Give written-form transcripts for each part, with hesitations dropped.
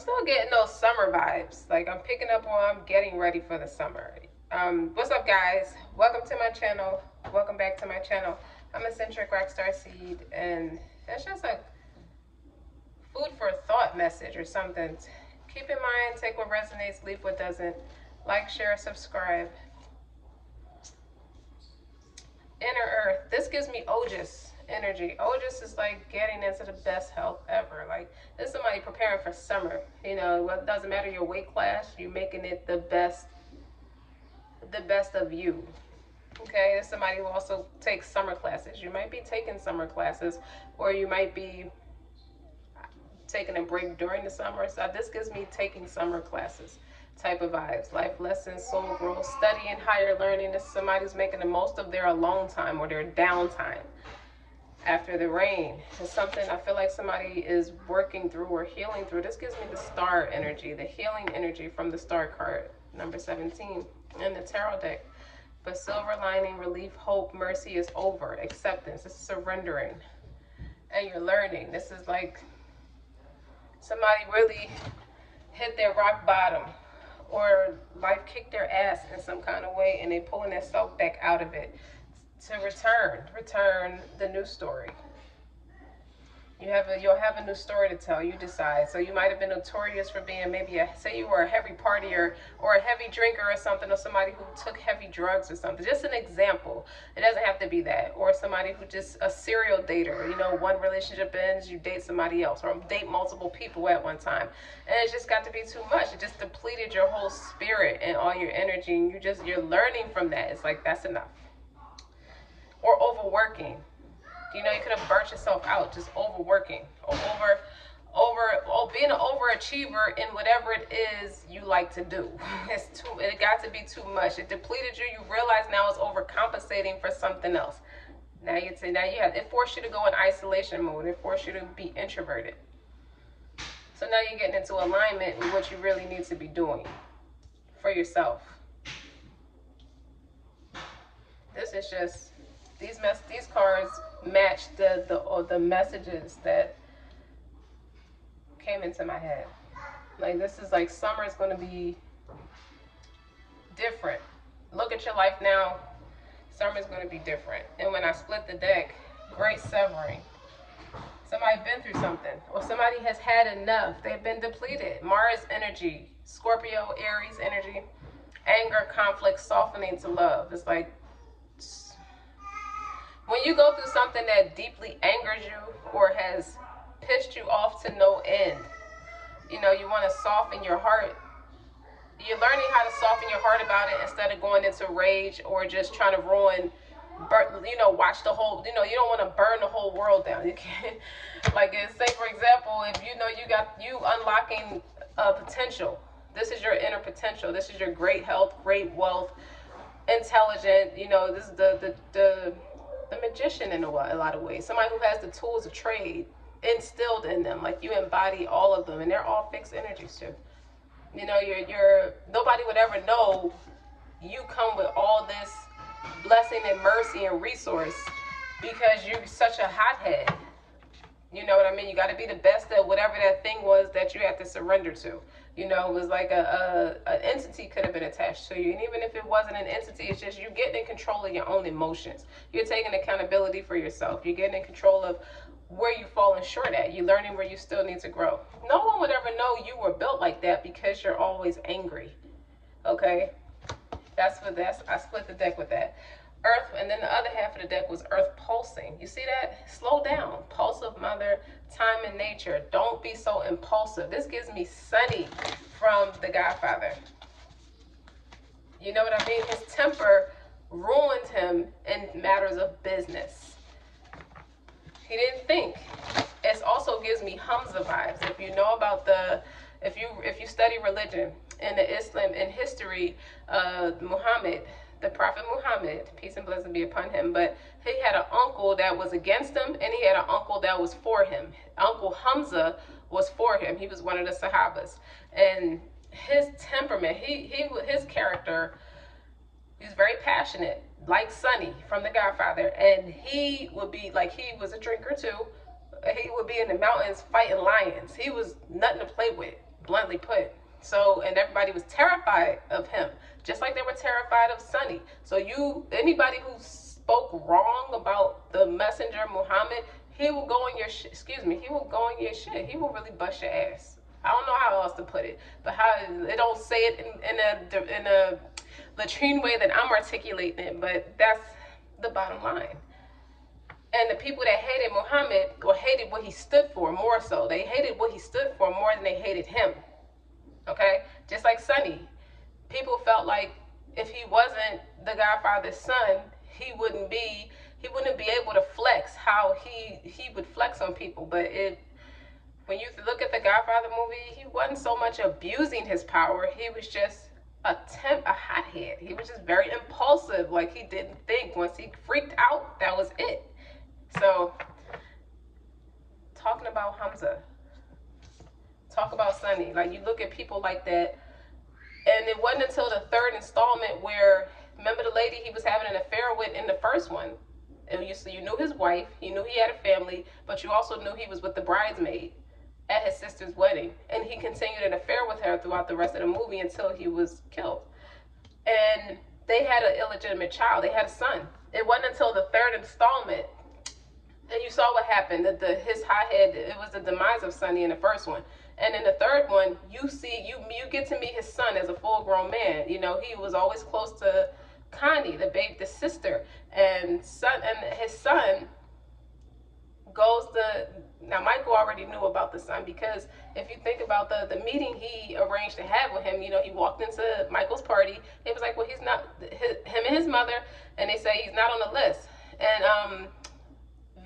still getting those summer vibes. Like, I'm picking up on, I'm getting ready for the summer. What's up, guys? Welcome to my channel. Welcome back to my channel. I'm Eccentric RockStar'Seed, and it's just a food for thought message or something. Keep in mind, take what resonates, leave what doesn't. Like, share, subscribe. Inner Earth. This gives me Otis energy. Otis is like getting into the best health ever. Like, this is somebody preparing for summer. You know, it doesn't matter your weight class, you're making it the best of you. Okay, there's somebody who also takes summer classes. You might be taking summer classes, or you might be taking a break during the summer. So this gives me taking summer classes type of vibes. Life lessons, soul growth, studying, higher learning. This is somebody who's making the most of their alone time or their downtime after the rain. It's something I feel like somebody is working through or healing through. This gives me the star energy, the healing energy from the star card, number 17 in the tarot deck. But silver lining, relief, hope, mercy is over. Acceptance, this is surrendering. And you're learning. This is like somebody really hit their rock bottom, or life kicked their ass in some kind of way, and they pulling themselves back out of it to return the new story. You'll have a new story to tell. You decide. So you might have been notorious for being maybe say you were a heavy partier or a heavy drinker or something, or somebody who took heavy drugs or something. Just an example. It doesn't have to be that. Or somebody who just a serial dater. You know, one relationship ends, you date somebody else, or date multiple people at one time, and it just got to be too much. It just depleted your whole spirit and all your energy, and you're learning from that. It's like, that's enough. Or overworking. You know, you could have burnt yourself out just overworking, or being an overachiever in whatever it is you like to do. It got to be too much. It depleted you. You realize now it's overcompensating for something else. It forced you to go in isolation mode. It forced you to be introverted. So now you're getting into alignment with what you really need to be doing for yourself. This is just, these cards match the messages that came into my head. Like, this is like, summer is going to be different. Look at your life now. Summer is going to be different. And when I split the deck, great severing. Somebody been through something, or somebody has had enough. They've been depleted. Mars energy, Scorpio, Aries energy, anger, conflict, softening to love. It's like, when you go through something that deeply angers you or has pissed you off to no end, you know, you want to soften your heart. You're learning how to soften your heart about it instead of going into rage or just trying to watch the whole, you don't want to burn the whole world down. You can't, like, say for example, if you unlocking potential. This is your inner potential. This is your great health, great wealth, intelligent. You know, this is the magician in a lot of ways. Somebody who has the tools of trade instilled in them. Like, you embody all of them, and they're all fixed energies too. You know, nobody would ever know you come with all this blessing and mercy and resource because you're such a hothead. You know what I mean? You got to be the best at whatever that thing was that you had to surrender to. You know, it was like an entity could have been attached to you. And even if it wasn't an entity, it's just you getting in control of your own emotions. You're taking accountability for yourself. You're getting in control of where you've fallen short at. You're learning where you still need to grow. No one would ever know you were built like that because you're always angry. Okay? I split the deck with that. Earth, and then the other half of the deck was Earth pulsing. You see that? Slow down. Pulsive mother, time and nature. Don't be so impulsive. This gives me Sunny from The Godfather. You know what I mean? His temper ruined him in matters of business. He didn't think. It also gives me Hamza vibes. If you know about if you study religion in the Islam, in history, Muhammad, the Prophet Muhammad, peace and blessing be upon him, but he had an uncle that was against him, and he had an uncle that was for him. Uncle Hamza was for him. He was one of the Sahabas. And his temperament, his character, he was very passionate, like Sonny from The Godfather. And he would be like, he was a drinker too. He would be in the mountains fighting lions. He was nothing to play with. bluntly put. So, and everybody was terrified of him, just like they were terrified of Sonny. So anybody who spoke wrong about the messenger Muhammad, he will go in your he will go in your shit. He will really bust your ass. I don't know how else to put it, but how they don't say it in a latrine way that I'm articulating it, but that's the bottom line. And the people that hated Muhammad, or hated what he stood for more so, they hated what he stood for more than they hated him. Okay? Just like Sonny. People felt like if he wasn't the Godfather's son, he wouldn't be able to flex how he would flex on people. But when you look at the Godfather movie, he wasn't so much abusing his power. He was just a hothead. He was just very impulsive. Like, he didn't think. Once he freaked out, that was it. So, talking about Hamza, talk about Sonny. Like, you look at people like that, and it wasn't until the third installment where, remember the lady he was having an affair with in the first one? And you knew his wife, you knew he had a family, but you also knew he was with the bridesmaid at his sister's wedding. And he continued an affair with her throughout the rest of the movie until he was killed. And they had an illegitimate child. They had a son. It wasn't until the third installment, and you saw what happened. His hothead, it was the demise of Sonny in the first one. And in the third one, you get to meet his son as a full-grown man. You know, he was always close to Connie, the sister, and his son goes to. Now, Michael already knew about the son, because if you think about the meeting he arranged to have with him, you know, he walked into Michael's party. It was like, well, he's not him and his mother, and they say he's not on the list. And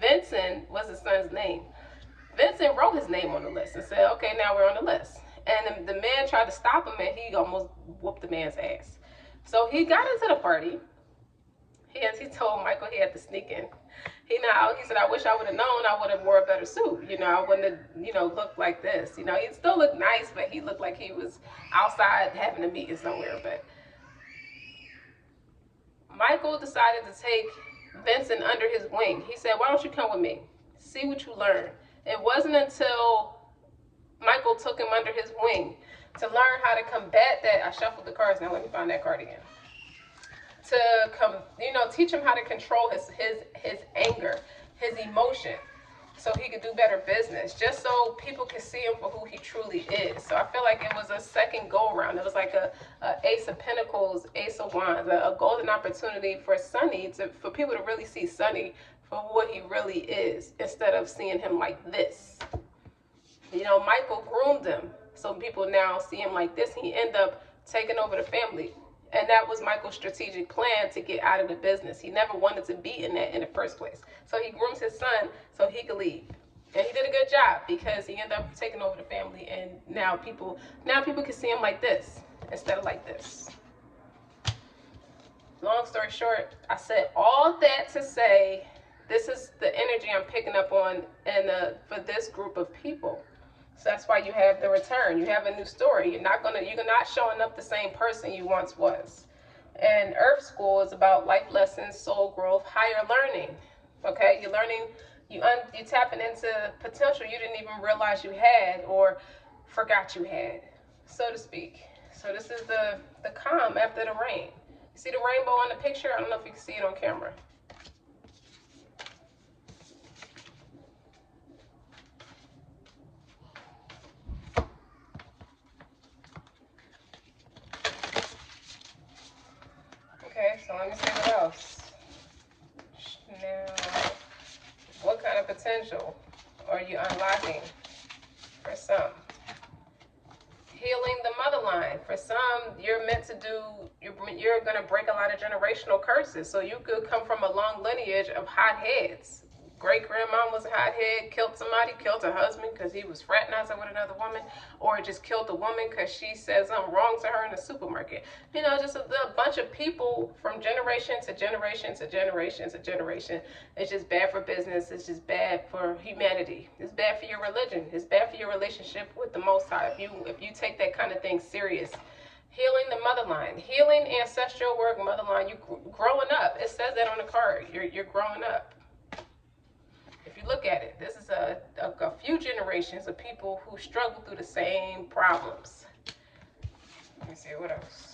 Vincent was his son's name. Vincent wrote his name on the list and said, okay, now we're on the list. And the man tried to stop him, and he almost whooped the man's ass. So he got into the party. He told Michael he had to sneak in. He said, I wish I would have known. I would have wore a better suit. You know, I wouldn't have, looked like this. You know, he still looked nice, but he looked like he was outside having a meeting somewhere. But Michael decided to take Vincent under his wing. He said, why don't you come with me? See what you learn. It wasn't until Michael took him under his wing to learn how to combat that. I shuffled the cards. Now let me find that card again. To teach him how to control his anger, his emotion, so he could do better business, just so people can see him for who he truly is. So I feel like it was a second go around. It was like a Ace of Pentacles, Ace of Wands, a golden opportunity for Sonny, for people to really see Sonny for what he really is, instead of seeing him like this. You know, Michael groomed him, so people now see him like this. He ended up taking over the family. And that was Michael's strategic plan to get out of the business. He never wanted to be in that in the first place. So he grooms his son so he could leave. And he did a good job, because he ended up taking over the family. And now people can see him like this instead of like this. Long story short, I said all that to say, this is the energy I'm picking up on for this group of people. So that's why you have the return. You have a new story. You're not showing up the same person you once was. And Earth School is about life lessons, soul growth, higher learning. Okay, you're learning, you're tapping into potential you didn't even realize you had, or forgot you had, so to speak. So this is the calm after the rain. You see the rainbow on the picture? I don't know if you can see it on camera. Okay, so let me see what else. Now, what kind of potential are you unlocking for some? Healing the motherline. For some, you're meant to you're going to break a lot of generational curses. So you could come from a long lineage of hotheads. Great-grandma was a hothead, killed somebody, killed her husband because he was fraternizing with another woman, or just killed the woman because she said something wrong to her in the supermarket. You know, just a bunch of people from generation to generation to generation to generation. It's just bad for business. It's just bad for humanity. It's bad for your religion. It's bad for your relationship with the Most High. If you take that kind of thing serious. Healing the motherline, healing ancestral work, motherline. You growing up. It says that on the card. You're growing up. If you you look at it, this is a few generations of people who struggle through the same problems. Let me see, what else?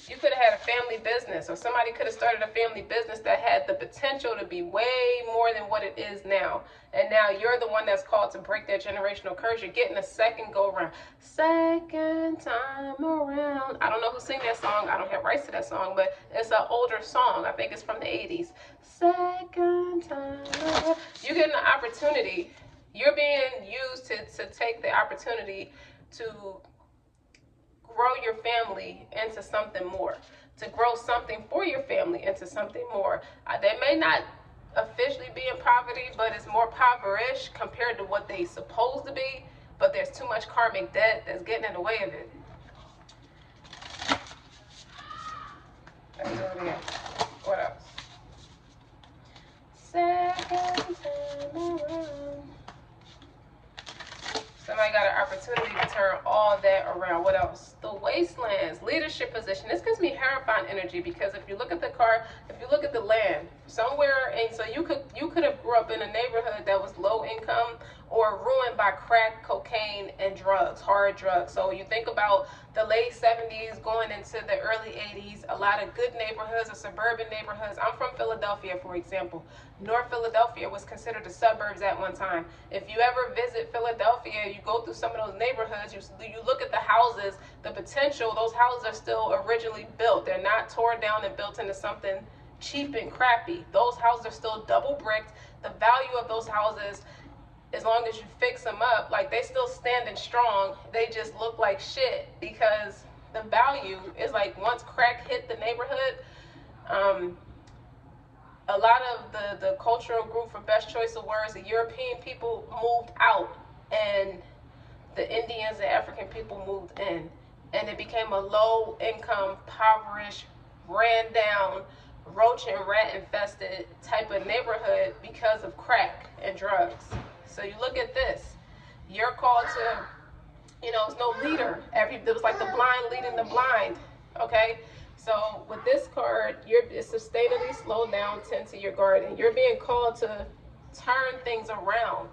You could have had a family business, or somebody could have started a family business that had the potential to be way more than what it is now. And now you're the one that's called to break that generational curse. You're getting a second go around. Second time around. I don't know who sang that song. I don't have rights to that song, but it's an older song. I think it's from the 80s. Second time around. You're getting an opportunity. You're being used to take the opportunity to grow your family into something more, to grow something for your family into something more. They may not officially be in poverty, but it's more impoverished compared to what they supposed to be, but there's too much karmic debt that's getting in the way of it. Let's do it again. What else? Second time around. Somebody got an opportunity to turn all that around. What else? The wastelands, leadership position. This gives me Hierophant energy, because if you look at the card, if you look at the land, somewhere, and so you could have grew up in a neighborhood that was low income or ruined by crack, cocaine, and drugs, hard drugs. So you think about the late 70s going into the early 80s, a lot of good neighborhoods or suburban neighborhoods. I'm from Philadelphia, for example. North Philadelphia was considered the suburbs at one time. If you ever visit Philadelphia, you go through some of those neighborhoods, you look at the houses, the potential, those houses are still originally built. They're not torn down and built into something cheap and crappy. Those houses are still double bricked. The value of those houses, as long as you fix them up, like, they still standing strong. They just look like shit because the value is like, once crack hit the neighborhood, a lot of the cultural group, for best choice of words, the European people moved out, and the Indians and African people moved in, and it became a low income, impoverished, ran down, roach and rat infested type of neighborhood because of crack and drugs. So you look at this, you're called to, it's no leader. It was like the blind leading the blind. Okay, so with this card, it's sustainably slow down, tend to your garden. You're being called to turn things around.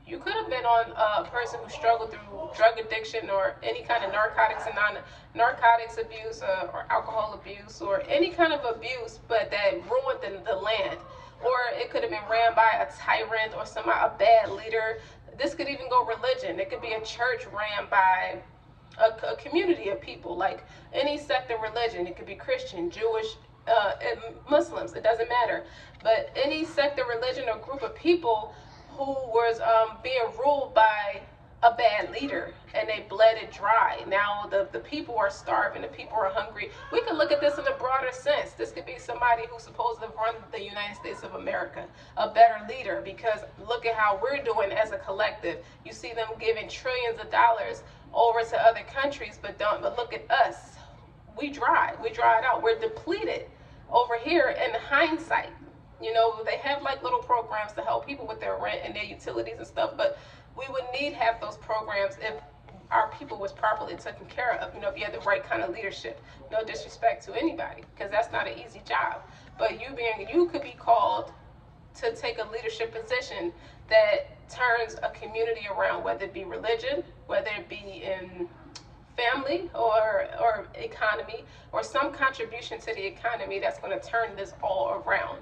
You could have been on a person who struggled through drug addiction or any kind of narcotics abuse or alcohol abuse or any kind of abuse, but that ruined the land. Or it could have been ran by a tyrant or a bad leader. This could even go religion. It could be a church ran by a community of people, like any sect of religion. It could be Christian, Jewish, Muslims, it doesn't matter. But any sect of religion or group of people who was being ruled by a bad leader, and they bled it dry. Now the people are starving, the people are hungry. We can look at this in a broader sense. This could be somebody who's supposed to run the United States of America, a better leader, because look at how we're doing as a collective. You see them giving trillions of dollars over to other countries, but look at us. We dried out. We're depleted over here in hindsight. They have like little programs to help people with their rent and their utilities and stuff, but we would need have those programs if our people was properly taken care of. If you had the right kind of leadership. No disrespect to anybody, because that's not an easy job. But you could be called to take a leadership position that turns a community around, whether it be religion, whether it be in family or economy, or some contribution to the economy that's going to turn this all around.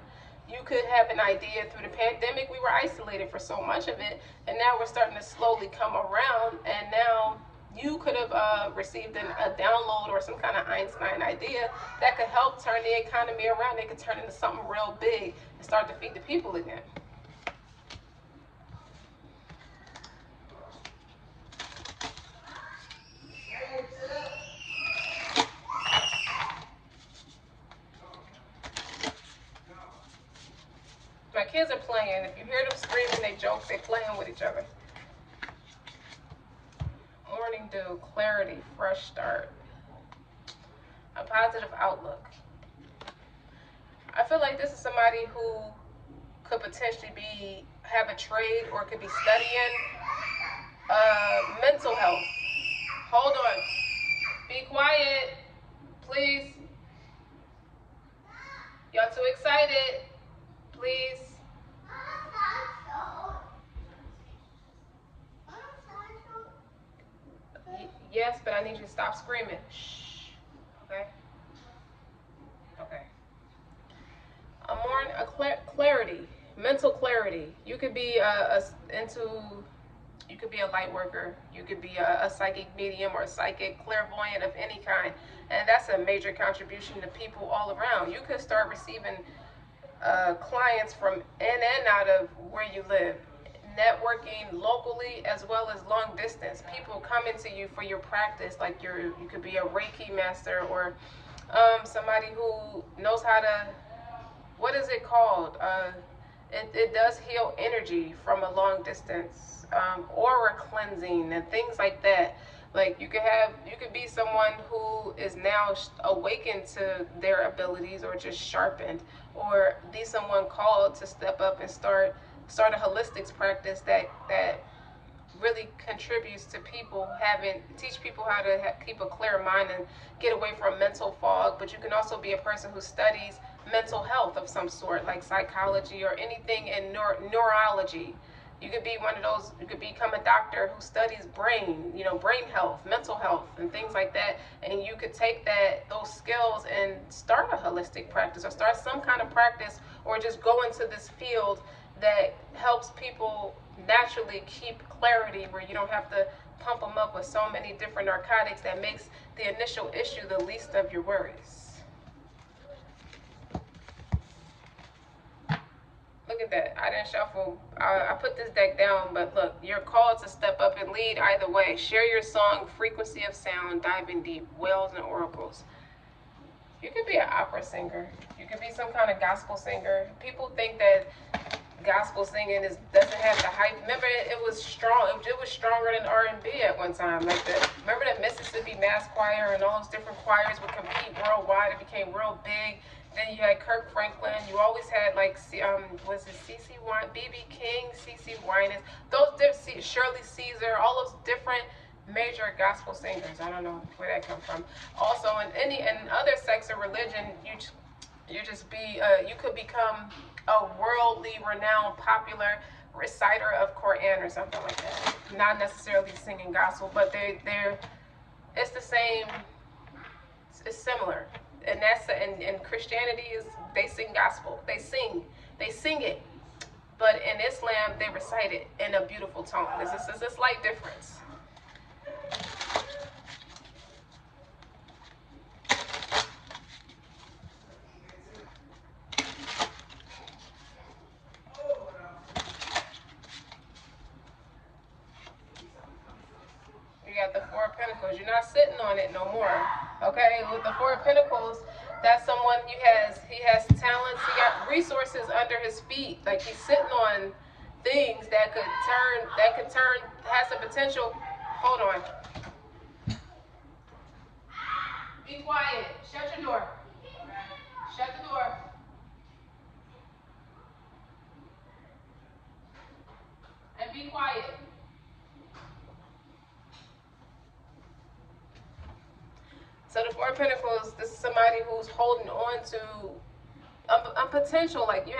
You could have an idea. Through the pandemic, we were isolated for so much of it, and now we're starting to slowly come around, and now you could have received a download or some kind of Einstein idea that could help turn the economy around. It could turn into something real big and start to feed the people again. My kids are playing. If you hear them screaming, they joke, they're playing with each other. Morning dew, clarity, fresh start, a positive outlook. I feel like this is somebody who could potentially have a trade, or could be studying mental health. Hold on. Be quiet, please. Y'all too excited. Please. Yes, but I need you to stop screaming. Shh. Okay? Okay. Clarity, mental clarity. You could be you could be a light worker. You could be a psychic medium or a psychic clairvoyant of any kind. And that's a major contribution to people all around. You could start receiving clients from in and out of where you live, networking locally as well as long distance. People coming to you for your practice, like you could be a Reiki master or somebody who knows how to, what is it called? It does heal energy from a long distance, aura cleansing and things like that. Like you could be someone who is now awakened to their abilities or just sharpened, or be someone called to step up and start a holistics practice that really contributes to people teach people how to keep a clear mind and get away from mental fog. But you can also be a person who studies mental health of some sort, like psychology or anything in neurology. You could be one of those, you could become a doctor who studies brain, brain health, mental health, and things like that. And you could take those skills and start a holistic practice or start some kind of practice, or just go into this field that helps people naturally keep clarity, where you don't have to pump them up with so many different narcotics that makes the initial issue the least of your worries. Look at that. I didn't shuffle. I put this deck down, but look, you're called to step up and lead either way. Share your song, frequency of sound, diving deep, wells and oracles. You could be an opera singer. You could be some kind of gospel singer. People think that gospel singing doesn't have the hype. Remember, it was strong. It was stronger than R&B at one time. Remember the Mississippi Mass Choir and all those different choirs would compete worldwide. It became real big. Then you had Kirk Franklin. You always had was it CeCe Winans, BB King, CeCe Winans, Shirley Caesar, all those different major gospel singers. I don't know where that come from. Also, in other sects of religion, you could become a worldly renowned popular reciter of Quran or something like that. Not necessarily singing gospel, but it's the same. It's similar. And and Christianity they sing gospel. They sing it. But in Islam, they recite it in a beautiful tone. There's a slight difference. You got the Four of Pentacles. You're not sitting on it no more. Okay, with the Four of Pentacles, that's someone he has talents, he got resources under his feet. Like he's sitting on things that could turn, has the potential. Hold on. Be quiet. Shut your door. Shut the door. And be quiet. So the Four of Pentacles, this is somebody who's holding on to a potential. Like you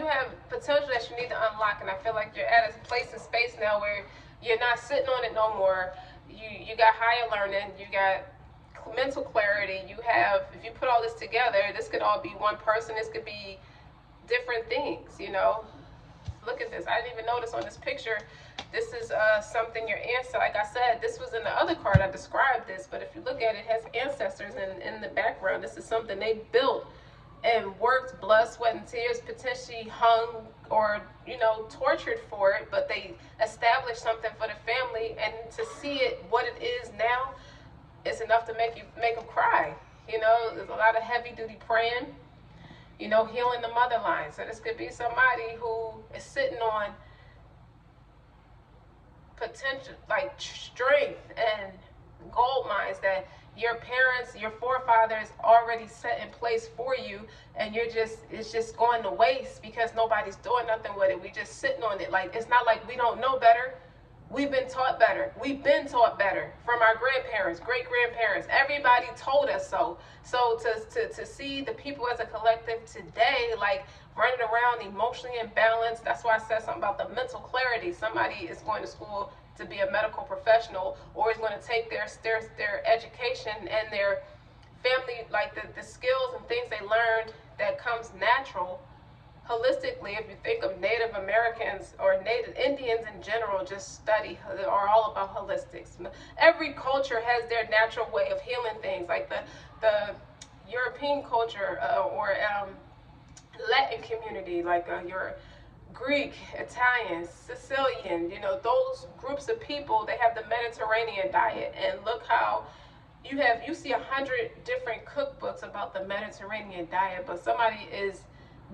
have potential that you need to unlock, and I feel like you're at a place in space now where you're not sitting on it no more. You got higher learning, you got mental clarity. You have, if you put all this together, this could all be one person. This could be different things. Look at this. I didn't even notice on this picture. This is something your ancestor, like I said, this was in the other card. I described this, but if you look at it, it has ancestors in the background. This is something they built and worked, blood, sweat, and tears, potentially hung or, tortured for it, but they established something for the family, and to see it, what it is now, is enough to make them cry. There's a lot of heavy-duty praying, healing the mother line. So this could be somebody who is sitting on potential, like strength and gold mines that your parents, your forefathers already set in place for you, and it's just going to waste because nobody's doing nothing with it. We just sitting on it. Like, it's not like we don't know better. We've been taught better. We've been taught better from our grandparents, great-grandparents. Everybody told us so. So to see the people as a collective today, like running around emotionally imbalanced, that's why I said something about the mental clarity. Somebody is going to school to be a medical professional, or is going to take their education and their family, like the skills and things they learned that comes natural holistically. If you think of Native Americans or Native Indians in general, just study, are all about holistics. Every culture has their natural way of healing things, like the European culture or Latin community, like your Greek, Italian, Sicilian, you know, those groups of people, they have the Mediterranean diet. And look how you see 100 different cookbooks about the Mediterranean diet, but somebody is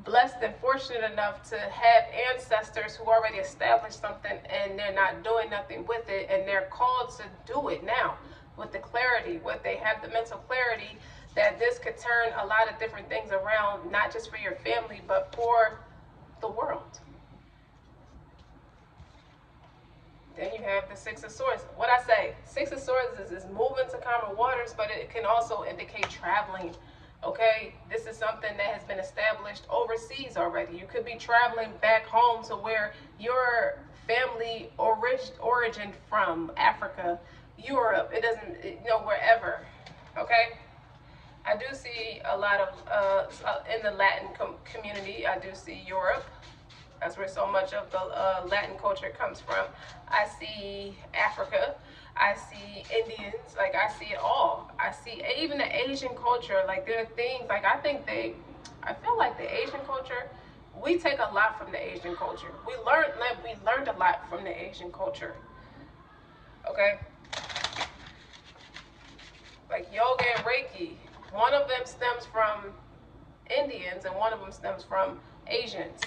blessed and fortunate enough to have ancestors who already established something, and they're not doing nothing with it, and they're called to do it now with the clarity, what they have, the mental clarity that this could turn a lot of different things around, not just for your family, but for the world. Then you have the Six of Swords. What I say, Six of Swords is moving to calmer waters, but it can also indicate traveling. Okay, this is something that has been established overseas already. You could be traveling back home to where your family origin from, Africa, Europe, it doesn't, you know, wherever. Okay, I do see a lot of in the Latin community. I do see Europe. That's where so much of the Latin culture comes from. I see Africa. I see Indians. Like, I see it all. I see even the Asian culture. Like, there are things, like, I feel like the Asian culture, we take a lot from the Asian culture. We learned a lot from the Asian culture. Okay? Like yoga and Reiki, one of them stems from Indians and one of them stems from Asians.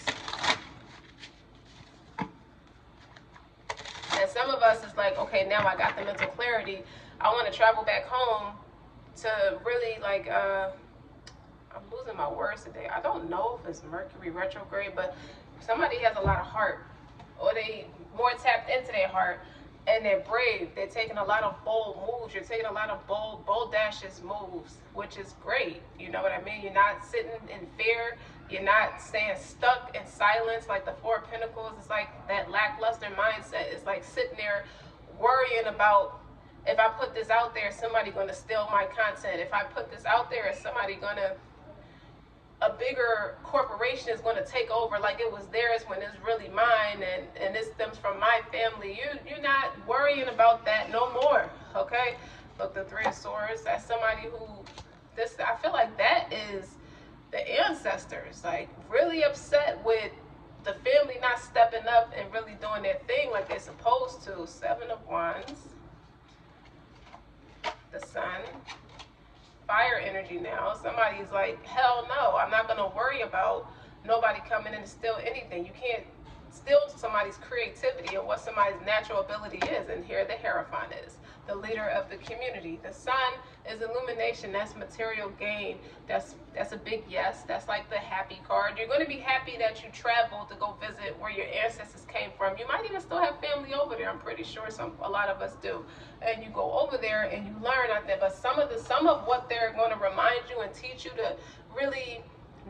And some of us is like, okay, now I got the mental clarity. I want to travel back home to really, like, I'm losing my words today. I don't know if it's Mercury retrograde, but somebody has a lot of heart, or they more tapped into their heart, and they're brave. They're taking a lot of bold moves. You're taking a lot of bodacious moves, which is great. You know what I mean? You're not sitting in fear. You're not staying stuck in silence like the Four of Pentacles. It's like that lackluster mindset. It's like sitting there worrying about, if I put this out there, is somebody going to steal my content? If I put this out there, is somebody going to, a bigger corporation is going to take over like it was theirs when it's really mine, and this stems from my family. You're not worrying about that no more. Okay, look, the Three of Swords, that's somebody who, this, I feel like that is the ancestors, like really upset with the family not stepping up and really doing their thing like they're supposed to. Seven of Wands, the Sun, fire energy now. Somebody's like, hell no, I'm not going to worry about nobody coming in to steal anything. You can't steal somebody's creativity or what somebody's natural ability is. And here the Hierophant is, the leader of the community. The Sun is illumination. That's material gain. That's a big yes. That's like the happy card. You're going to be happy that you traveled to go visit where your ancestors came from. You might even still have family over there. I'm pretty sure a lot of us do. And you go over there and you learn out there. But some of what they're going to remind you and teach you to really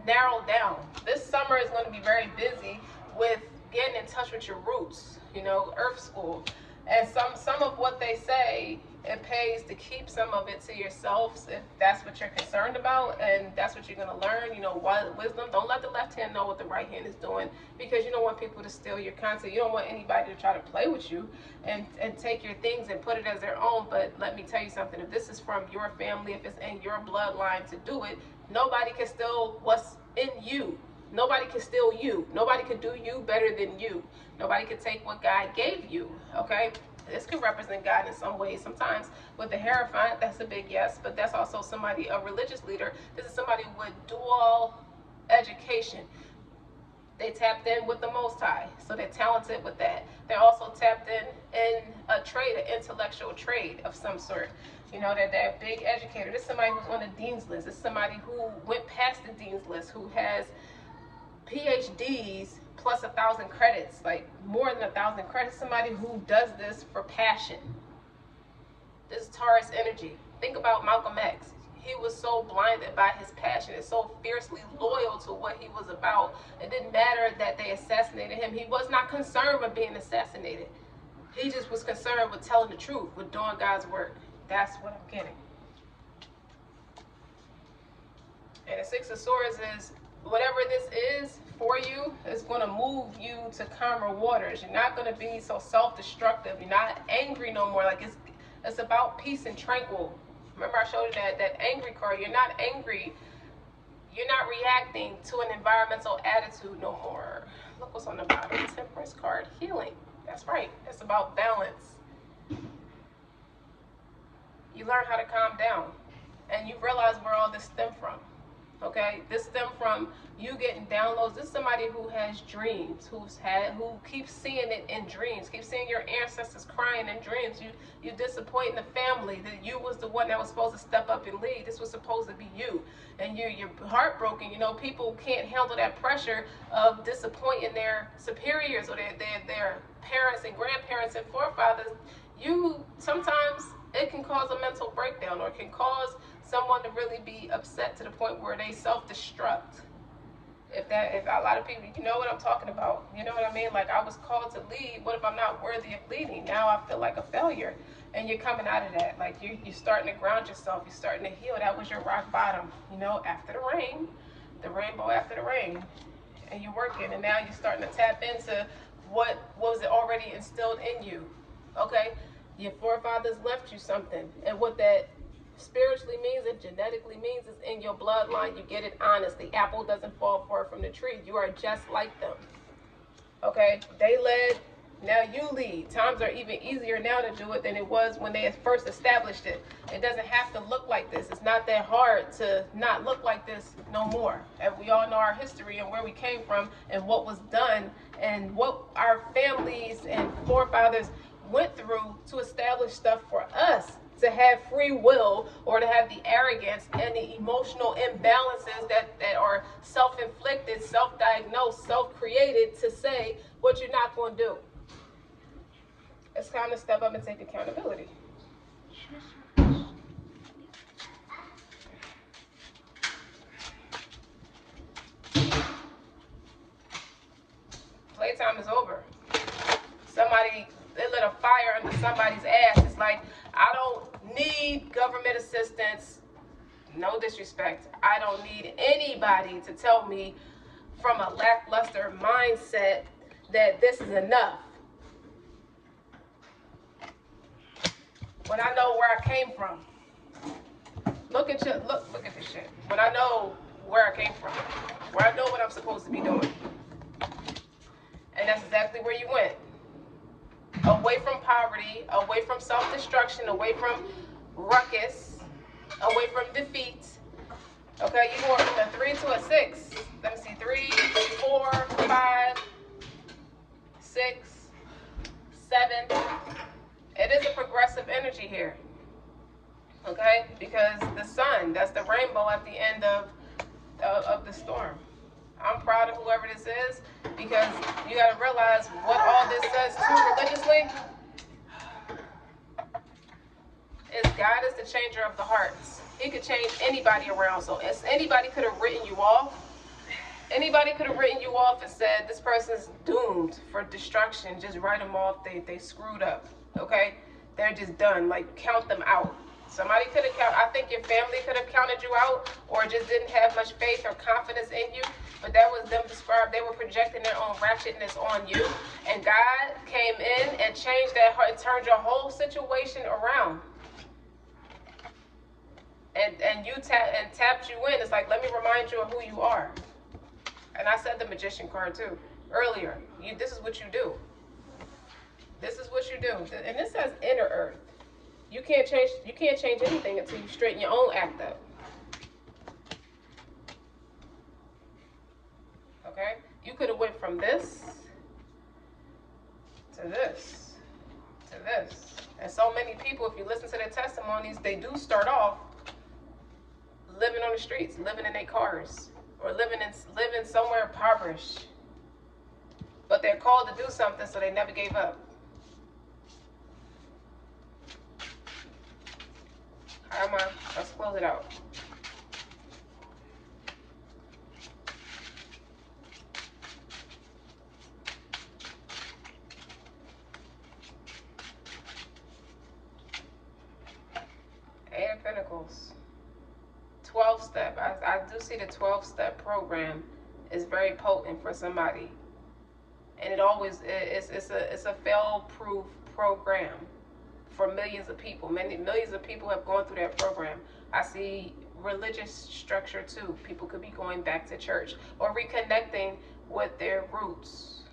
narrow down. This summer is going to be very busy with getting in touch with your roots, you know, Earth School. And some of what they say, it pays to keep some of it to yourselves if that's what you're concerned about, and that's what you're going to learn. You know, wisdom. Don't let the left hand know what the right hand is doing, because you don't want people to steal your content. You don't want anybody to try to play with you and take your things and put it as their own. But let me tell you something. If this is from your family, if it's in your bloodline to do it, nobody can steal what's in you. Nobody can steal you. Nobody can do you better than you. Nobody can take what God gave you, okay? This could represent God in some ways. Sometimes with the Hierophant, that's a big yes, but that's also somebody, a religious leader. This is somebody with dual education. They tapped in with the Most High, so they're talented with that. They're also tapped in a trade, an intellectual trade of some sort. You know, they're a big educator. This is somebody who's on the Dean's List. This is somebody who went past the Dean's List, who has PhDs plus 1,000 credits, like more than 1,000 credits. Somebody who does this for passion. This is Taurus energy. Think about Malcolm X. He was so blinded by his passion and so fiercely loyal to what he was about. It didn't matter that they assassinated him. He was not concerned with being assassinated. He just was concerned with telling the truth, with doing God's work. That's what I'm getting. And the Six of Swords is, whatever this is for you, is going to move you to calmer waters. You're not going to be so self-destructive. You're not angry no more. Like it's about peace and tranquil. Remember I showed you that angry card. You're not angry. You're not reacting to an environmental attitude no more. Look what's on the bottom. Temperance card. Healing. That's right. It's about balance. You learn how to calm down. And you realize where all this stemmed from. Okay? This stemmed from you getting downloads. This is somebody who has dreams, who keeps seeing it in dreams, keeps seeing your ancestors crying in dreams. You disappointing the family that you was the one that was supposed to step up and lead. This was supposed to be you. And you're heartbroken. You know, people can't handle that pressure of disappointing their superiors or their parents and grandparents and forefathers. Sometimes it can cause a mental breakdown, or it can cause someone to really be upset to the point where they self-destruct. If a lot of people, you know what I'm talking about. You know what I mean? Like, I was called to lead. What if I'm not worthy of leading? Now I feel like a failure. And you're coming out of that. Like, you're starting to ground yourself. You're starting to heal. That was your rock bottom. You know, after the rain, the rainbow after the rain. And you're working. And now you're starting to tap into what was already instilled in you. Okay? Your forefathers left you something. And what that spiritually means and genetically means is in your bloodline. You get it honest. The apple doesn't fall far from the tree. You are just like them. Okay? They led, now you lead. Times are even easier now to do it than it was when they first established it. It doesn't have to look like this. It's not that hard to not look like this no more. And we all know our history and where we came from and what was done and what our families and forefathers went through to establish stuff for us. To have free will, or to have the arrogance and the emotional imbalances that are self-inflicted, self-diagnosed, self-created, to say what you're not going to do. It's time to step up and take accountability. Playtime is over. They lit a fire under somebody's ass. It's like, I don't need government assistance. No disrespect. I don't need anybody to tell me from a lackluster mindset that this is enough. When I know where I came from. Look at this shit. When I know where I came from. Where I know what I'm supposed to be doing. And that's exactly where you went. Away from poverty, away from self-destruction, away from ruckus, away from defeat. Okay, you going from a 3 to a 6. Let me see, 3, 4, 5, 6, 7. It is a progressive energy here. Okay, because the sun, that's the rainbow at the end of the storm. I'm proud of whoever this is, because you got to realize what all this says too religiously is God is the changer of the hearts. He could change anybody around. So if anybody could have written you off, anybody could have written you off and said this person's doomed for destruction. Just write them off. They screwed up. Okay, they're just done. Like, count them out. Somebody could have counted. I think your family could have counted you out, or just didn't have much faith or confidence in you. But that was them described. They were projecting their own ratchetness on you. And God came in and changed that heart and turned your whole situation around. And you tapped you in. It's like, let me remind you of who you are. And I said the Magician card too earlier. This is what you do. This is what you do. And this says inner earth. You can't change anything until you straighten your own act up. Okay? You could have went from this to this to this. And so many people, if you listen to their testimonies, they do start off living on the streets, living in their cars, or living somewhere impoverished. but they're called to do something, so they never gave up. Come on, let's close it out. Eight of Pentacles. 12-step. I do see the 12-step program is very potent for somebody. And it always is. It's a fail-proof program for millions of people. Millions of people have gone through that program. I see religious structure too. People could be going back to church or reconnecting with their roots.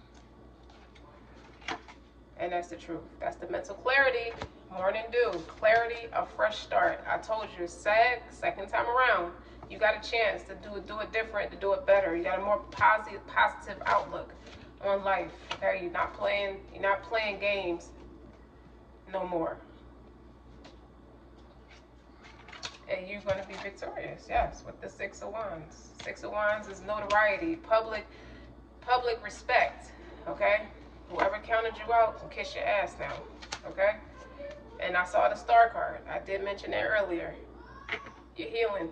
And that's the truth. That's the mental clarity. Morning dew. Clarity, a fresh start. I told you, second time around, you got a chance to do it different, to do it better. You got a more positive outlook on life. Okay, you're not playing games no more. And you're going to be victorious. Yes, with the Six of Wands. Six of Wands is notoriety, public respect. Okay, whoever counted you out can kiss your ass now. Okay. And I saw the Star card. I did mention that earlier. You're healing.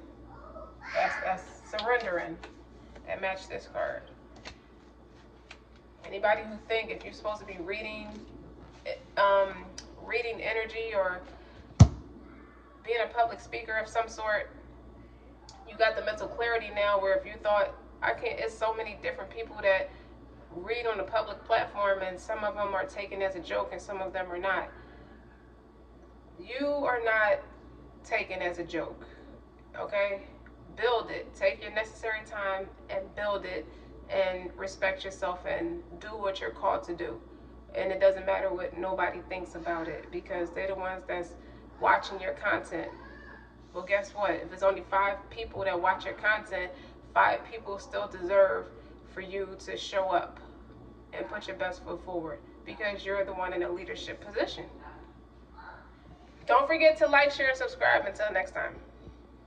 That's surrendering. That matched this card. Anybody who think if you're supposed to be reading energy or being a public speaker of some sort, you got the mental clarity now where if you thought, it's so many different people that read on the public platform and some of them are taken as a joke and some of them are not. You are not taken as a joke, okay? Build it. Take your necessary time and build it and respect yourself and do what you're called to do. And it doesn't matter what nobody thinks about it because they're the ones that's watching your content. Well, guess what? If it's only 5 people that watch your content, 5 people still deserve for you to show up and put your best foot forward because you're the one in a leadership position. Don't forget to like, share, and subscribe. Until next time.